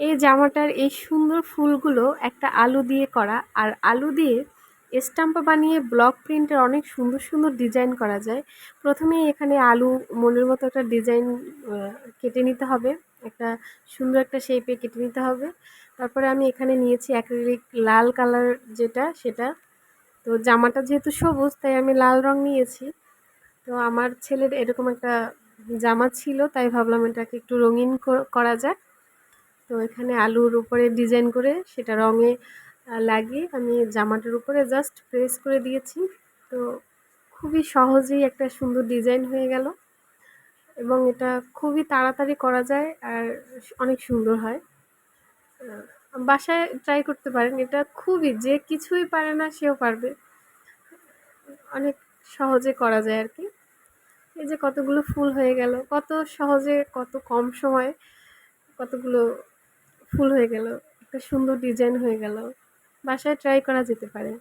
এই জামাটার এই সুন্দর ফুলগুলো একটা আলু দিয়ে করা, আর আলু দিয়ে স্টাম্পা বানিয়ে ব্লক প্রিন্টের অনেক সুন্দর সুন্দর ডিজাইন করা যায়। প্রথমেই এখানে আলু মনের মতো একটা ডিজাইন কেটে নিতে হবে, একটা সুন্দর একটা শেপে কেটে নিতে হবে। তারপরে আমি এখানে নিয়েছি অ্যাক্রিলিক লাল কালার, যেটা সেটা। তো জামাটা যেহেতু সবুজ তাই আমি লাল রং নিয়েছি। তো আমার ছেলের এরকম একটা জামা ছিল, তাই ভাবলাম এটাকে একটু রঙিন করা যাক। তো এখানে আলুর উপরে ডিজাইন করে সেটা রঙে লাগিয়ে আমি জামাটার উপরে জাস্ট প্রেস করে দিয়েছি। তো খুবই সহজেই একটা সুন্দর ডিজাইন হয়ে গেল, এবং এটা খুবই তাড়াতাড়ি করা যায় আর অনেক সুন্দর হয়। বাসায় ট্রাই করতে পারেন, এটা খুবই, যে কিছুই পারে না সেও পারবে, অনেক সহজে করা যায় আর কি। এই যে কতগুলো ফুল হয়ে গেল, কত সহজে, কত কম সময়ে কতগুলো ফুল হয়ে গেল, একটা সুন্দর ডিজাইন হয়ে গেল। বাসায় ট্রাই করা যেতে পারে।